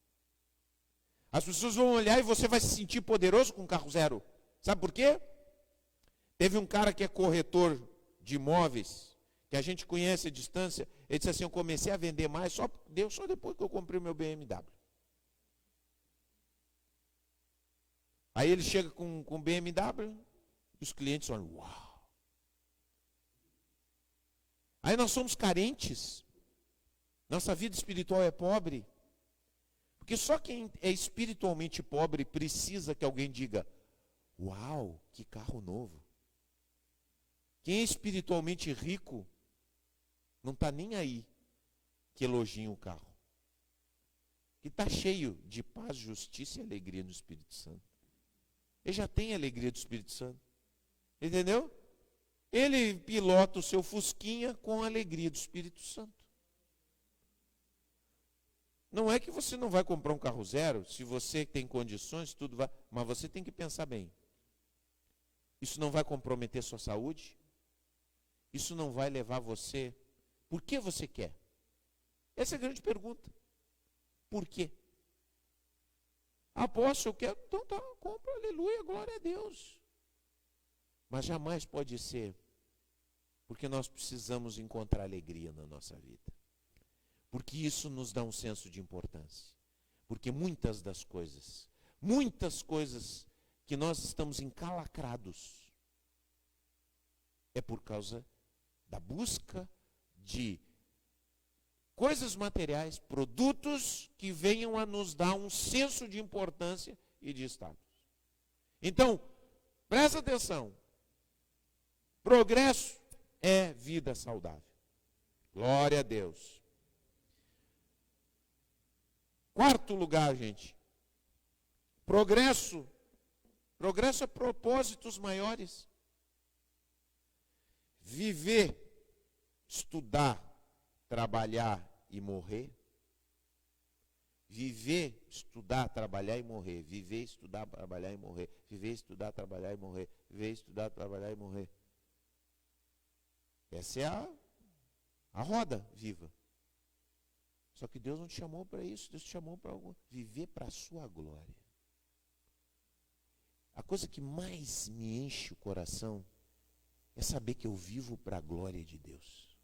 As pessoas vão olhar e você vai se sentir poderoso com um carro zero. Sabe por quê? Teve um cara que é corretor de imóveis, que a gente conhece à distância, ele disse assim, eu comecei a vender mais, só depois que eu comprei o meu BMW. Aí ele chega com o BMW, e os clientes olham, uau. Aí nós somos carentes, nossa vida espiritual é pobre, porque só quem é espiritualmente pobre precisa que alguém diga, uau, que carro novo. Quem é espiritualmente rico, não está nem aí que elogiem o carro. Que está cheio de paz, justiça e alegria no Espírito Santo. Ele já tem a alegria do Espírito Santo. Entendeu? Ele pilota o seu fusquinha com a alegria do Espírito Santo. Não é que você não vai comprar um carro zero, se você tem condições, tudo vai. Mas você tem que pensar bem. Isso não vai comprometer sua saúde? Isso não vai levar você... Por que você quer? Essa é a grande pergunta. Por quê? Posso, eu quero. Então tá, compra, aleluia, glória a Deus. Mas jamais pode ser, porque nós precisamos encontrar alegria na nossa vida. Porque isso nos dá um senso de importância. Porque muitas coisas que nós estamos encalacrados, é por causa da busca de coisas materiais, produtos que venham a nos dar um senso de importância e de status. Então, presta atenção. Progresso é vida saudável. Glória a Deus. Quarto lugar, gente. Progresso é propósitos maiores. Viver, estudar, trabalhar e morrer. Viver, estudar, trabalhar e morrer. Viver, estudar, trabalhar e morrer. Viver, estudar, trabalhar e morrer. Viver, estudar, trabalhar e morrer. Essa é a roda viva. Só que Deus não te chamou para isso. Deus te chamou para viver para a sua glória. A coisa que mais me enche o coração é saber que eu vivo para a glória de Deus.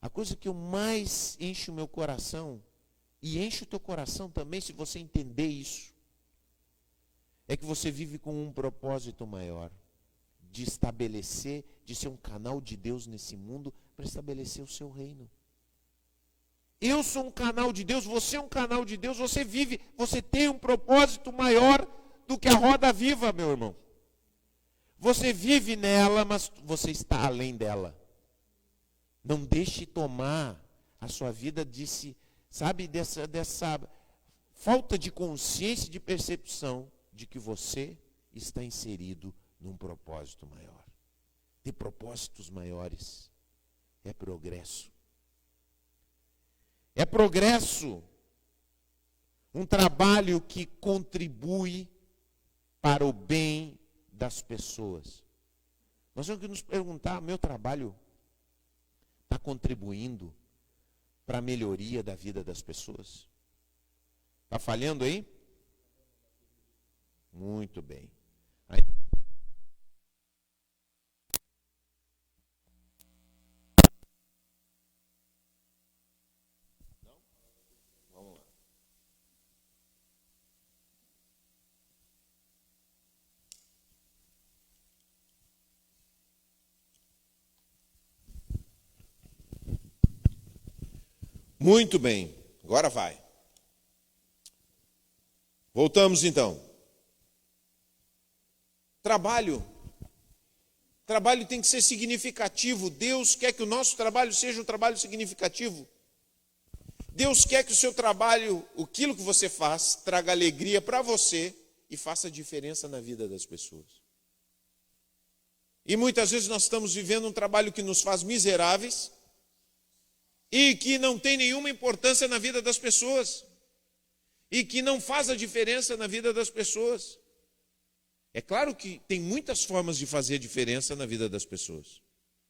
A coisa que eu mais enche o meu coração, e enche o teu coração também, se você entender isso, é que você vive com um propósito maior, de estabelecer, de ser um canal de Deus nesse mundo, para estabelecer o seu reino. Eu sou um canal de Deus, você é um canal de Deus, você vive, você tem um propósito maior do que a roda viva, meu irmão. Você vive nela, mas você está além dela. Não deixe tomar a sua vida dessa falta de consciência e de percepção de que você está inserido num propósito maior. Ter propósitos maiores é progresso. É progresso. Um trabalho que contribui para o bem das pessoas. Nós temos que nos perguntar: meu trabalho está contribuindo para a melhoria da vida das pessoas? Está falhando aí? Muito bem. Aí... Não? Vamos lá. Muito bem, agora vai. Voltamos então. Trabalho tem que ser significativo. Deus quer que o nosso trabalho seja um trabalho significativo. Deus quer que o seu trabalho, aquilo que você faz, traga alegria para você e faça diferença na vida das pessoas. E muitas vezes nós estamos vivendo um trabalho que nos faz miseráveis e que não tem nenhuma importância na vida das pessoas e que não faz a diferença na vida das pessoas. É claro que tem muitas formas de fazer diferença na vida das pessoas.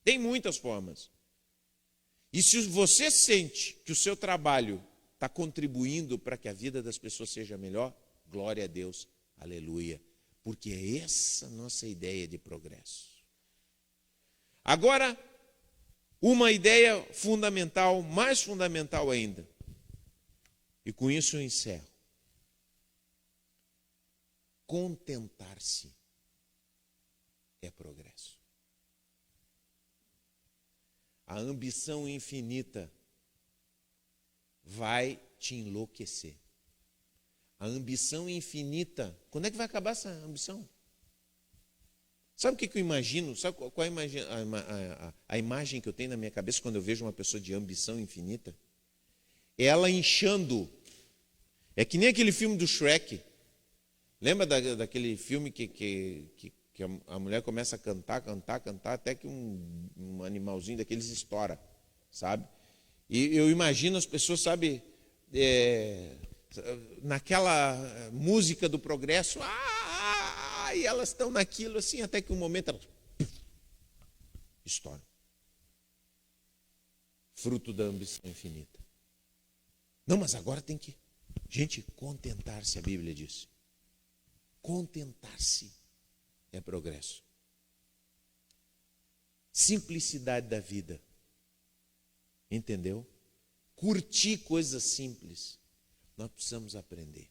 Tem muitas formas. E se você sente que o seu trabalho está contribuindo para que a vida das pessoas seja melhor, glória a Deus, aleluia. Porque é essa a nossa ideia de progresso. Agora, uma ideia fundamental, mais fundamental ainda. E com isso eu encerro. Contentar-se é progresso. A ambição infinita vai te enlouquecer. A ambição infinita, quando é que vai acabar essa ambição? Sabe o que eu imagino? Sabe qual é a imagem que eu tenho na minha cabeça quando eu vejo uma pessoa de ambição infinita? É ela inchando. É que nem aquele filme do Shrek. Lembra daquele filme que a mulher começa a cantar, até que um animalzinho daqueles estoura, sabe? E eu imagino as pessoas, sabe, naquela música do progresso, e elas estão naquilo assim, até que um momento elas estouram. Fruto da ambição infinita. Não, mas agora tem que, gente, contentar-se, a Bíblia diz. Contentar-se é progresso. Simplicidade da vida. Entendeu? Curtir coisas simples. Nós precisamos aprender.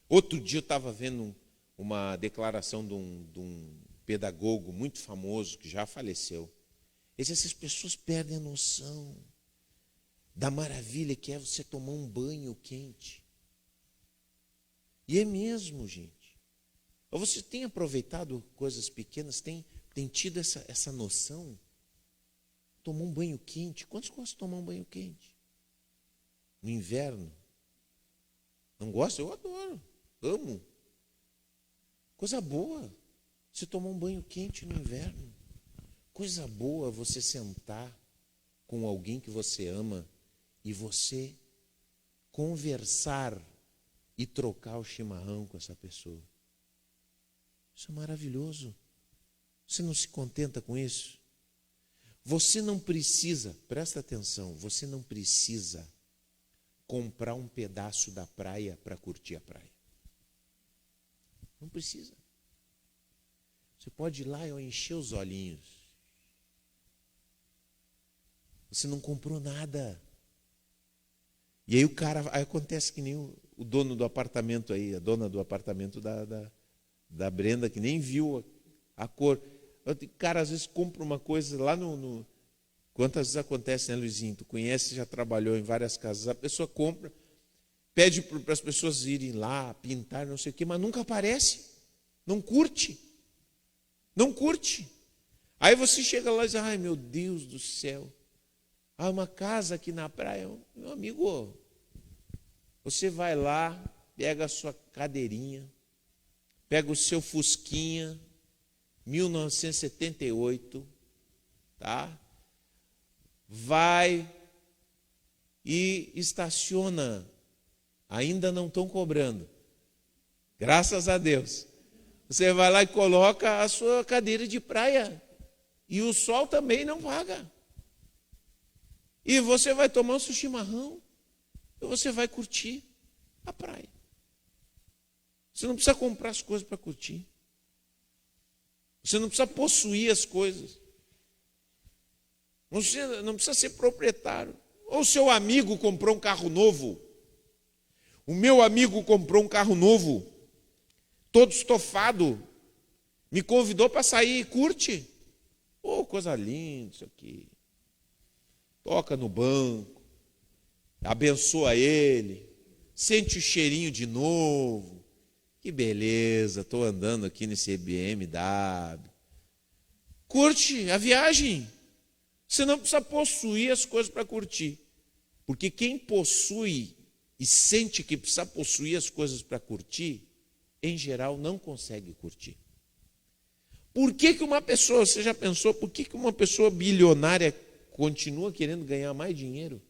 Outro dia eu estava vendo uma declaração de um pedagogo muito famoso, que já faleceu. Essas pessoas perdem a noção da maravilha que é você tomar um banho quente. E é mesmo, gente. Ou você tem aproveitado coisas pequenas, tem tido essa noção? Tomar um banho quente. Quantos gostam de tomar um banho quente? No inverno? Não gosta? Eu adoro. Amo. Coisa boa. Você tomar um banho quente no inverno. Coisa boa você sentar com alguém que você ama e você conversar e trocar o chimarrão com essa pessoa. Isso é maravilhoso. Você não se contenta com isso? Você não precisa, presta atenção, você não precisa comprar um pedaço da praia para curtir a praia. Não precisa. Você pode ir lá e encher os olhinhos. Você não comprou nada. E aí aí acontece que nem o dono do apartamento aí, a dona do apartamento da Brenda, que nem viu a cor. O cara às vezes compra uma coisa lá no... Quantas vezes acontece, né, Luizinho? Tu conhece, já trabalhou em várias casas. A pessoa compra, pede para as pessoas irem lá, pintar, não sei o quê, mas nunca aparece. Não curte. Não curte. Aí você chega lá e diz, ai meu Deus do céu. Há uma casa aqui na praia. Meu amigo, você vai lá, pega a sua cadeirinha, pega o seu Fusquinha, 1978, tá? Vai e estaciona. Ainda não estão cobrando. Graças a Deus. Você vai lá e coloca a sua cadeira de praia. E o sol também não paga. E você vai tomar o seu chimarrão. E você vai curtir a praia. Você não precisa comprar as coisas para curtir. Você não precisa possuir as coisas. Você não precisa ser proprietário. Ou o seu amigo comprou um carro novo. O meu amigo comprou um carro novo, todo estofado. Me convidou para sair, curte. Oh, coisa linda isso aqui. Toca no banco, abençoa ele, sente o cheirinho de novo. Que beleza, estou andando aqui nesse BMW. Curte a viagem. Você não precisa possuir as coisas para curtir. Porque quem possui e sente que precisa possuir as coisas para curtir, em geral não consegue curtir. Por que uma pessoa, você já pensou, por que uma pessoa bilionária continua querendo ganhar mais dinheiro?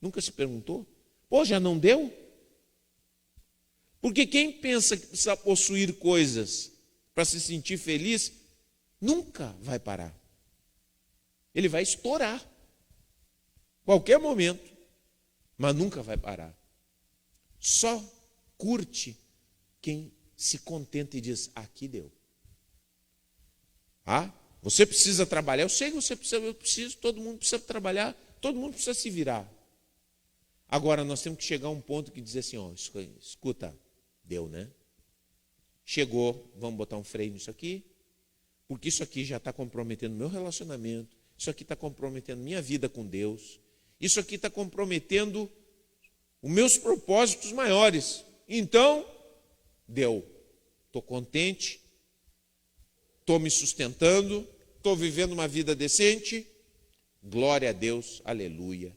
Nunca se perguntou? Pô, já não deu? Porque quem pensa que precisa possuir coisas para se sentir feliz, nunca vai parar. Ele vai estourar. Qualquer momento, mas nunca vai parar. Só curte quem se contenta e diz, aqui deu. Ah, você precisa trabalhar, eu sei que você precisa, eu preciso, todo mundo precisa trabalhar, todo mundo precisa se virar. Agora nós temos que chegar a um ponto que dizer assim, ó, escuta, deu, né? Chegou, vamos botar um freio nisso aqui, porque isso aqui já está comprometendo meu relacionamento, isso aqui está comprometendo minha vida com Deus, isso aqui está comprometendo os meus propósitos maiores. Então, deu. Estou contente, estou me sustentando, estou vivendo uma vida decente. Glória a Deus, aleluia.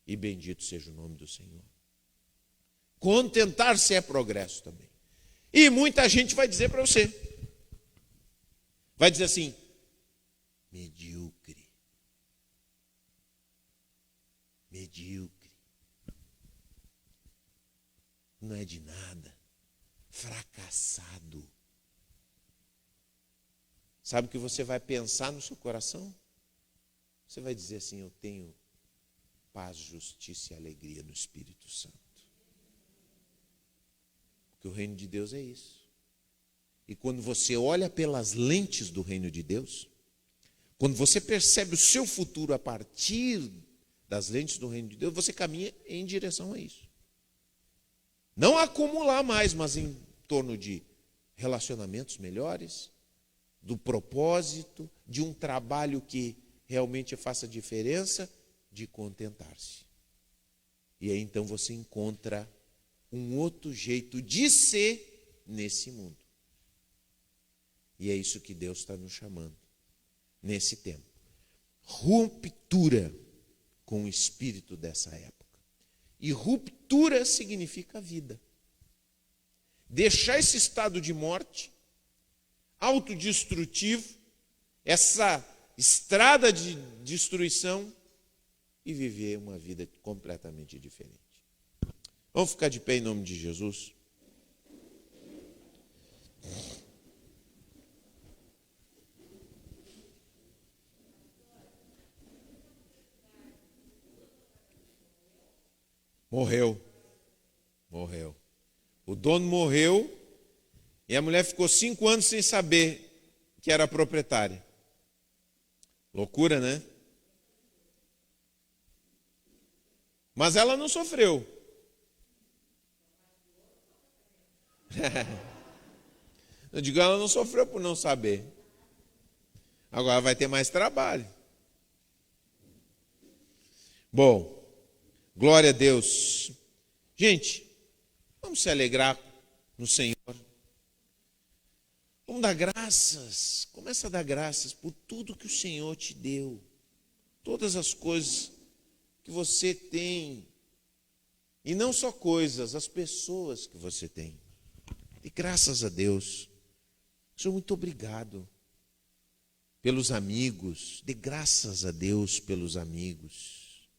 E bendito seja o nome do Senhor. Contentar-se é progresso também. E muita gente vai dizer para você, vai dizer assim, medíocre. Medíocre. Não é de nada. Fracassado. Sabe o que você vai pensar no seu coração? Você vai dizer assim, eu tenho paz, justiça e alegria no Espírito Santo. Porque o reino de Deus é isso. E quando você olha pelas lentes do reino de Deus, quando você percebe o seu futuro a partir das lentes do reino de Deus, você caminha em direção a isso. Não acumular mais, mas em torno de relacionamentos melhores, do propósito, de um trabalho que realmente faça diferença, de contentar-se. E aí então você encontra um outro jeito de ser nesse mundo. E é isso que Deus está nos chamando nesse tempo. Ruptura com o espírito dessa época. E ruptura significa vida. Deixar esse estado de morte, autodestrutivo, essa estrada de destruição, e viver uma vida completamente diferente. Vamos ficar de pé em nome de Jesus? Morreu. O dono morreu e a mulher ficou 5 anos sem saber que era proprietária. Loucura, né? Mas ela não sofreu. Eu digo, ela não sofreu por não saber. Agora vai ter mais trabalho. Bom, glória a Deus. Gente, vamos se alegrar no Senhor. Vamos dar graças. Começa a dar graças por tudo que o Senhor te deu. Todas as coisas que você tem. E não só coisas, as pessoas que você tem. E graças a Deus. Senhor, muito obrigado pelos amigos. Dê graças a Deus pelos amigos.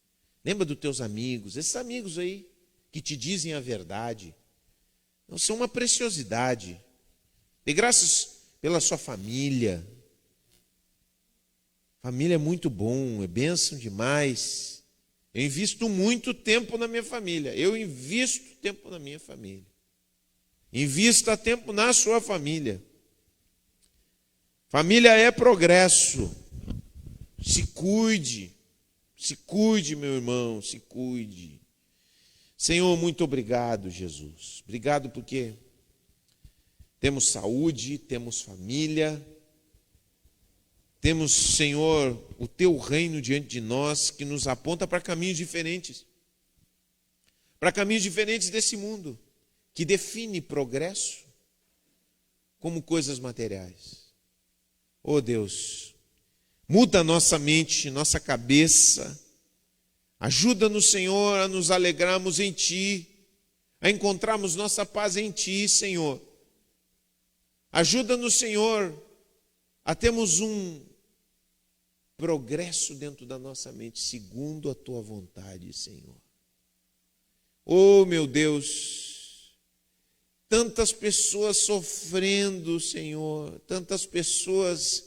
Lembra dos teus amigos, esses amigos aí que te dizem a verdade. Não são uma preciosidade. Dê graças pela sua família. Família é muito bom, é bênção demais. Eu invisto muito tempo na minha família. Eu invisto tempo na minha família. Invista tempo na sua família. Família é progresso. Se cuide, meu irmão, se cuide. Senhor, muito obrigado, Jesus. Obrigado porque temos saúde, temos família, temos, Senhor, o teu reino diante de nós que nos aponta para caminhos diferentes. Para caminhos diferentes desse mundo, que define progresso como coisas materiais. Oh Deus, muda nossa mente, nossa cabeça. Ajuda-nos, Senhor, a nos alegrarmos em Ti, a encontrarmos nossa paz em Ti, Senhor. Ajuda-nos, Senhor, a termos um progresso dentro da nossa mente, segundo a Tua vontade, Senhor. Oh, meu Deus, tantas pessoas sofrendo, Senhor, tantas pessoas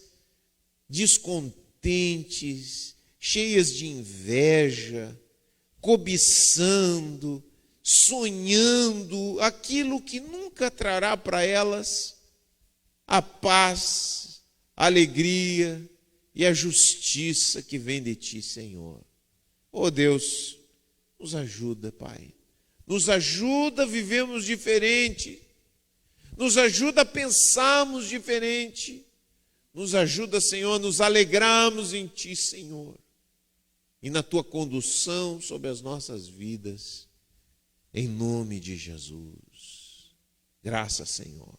descontentes, cheias de inveja, cobiçando, sonhando aquilo que nunca trará para elas a paz, a alegria e a justiça que vem de Ti, Senhor. Oh Deus, nos ajuda, Pai. Nos ajuda a vivermos diferente. Nos ajuda a pensarmos diferente. Nos ajuda, Senhor, a nos alegrarmos em Ti, Senhor. E na Tua condução sobre as nossas vidas. Em nome de Jesus. Graças, Senhor.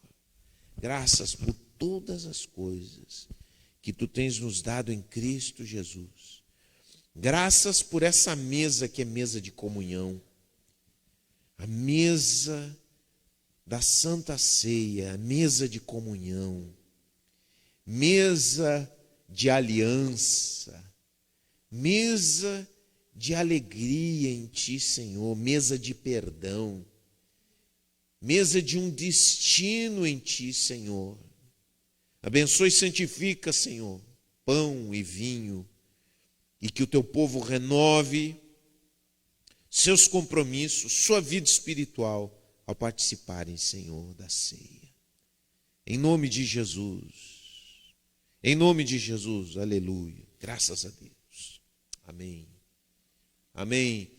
Graças por todas as coisas que Tu tens nos dado em Cristo Jesus. Graças por essa mesa que é mesa de comunhão. A mesa da Santa Ceia, a mesa de comunhão. Mesa de aliança. Mesa de alegria em Ti, Senhor. Mesa de perdão. Mesa de um destino em Ti, Senhor. Abençoe e santifica, Senhor, pão e vinho, e que o Teu povo renove seus compromissos, sua vida espiritual, ao participarem, Senhor, da ceia. Em nome de Jesus. Em nome de Jesus, aleluia. Graças a Deus. Amém. Amém.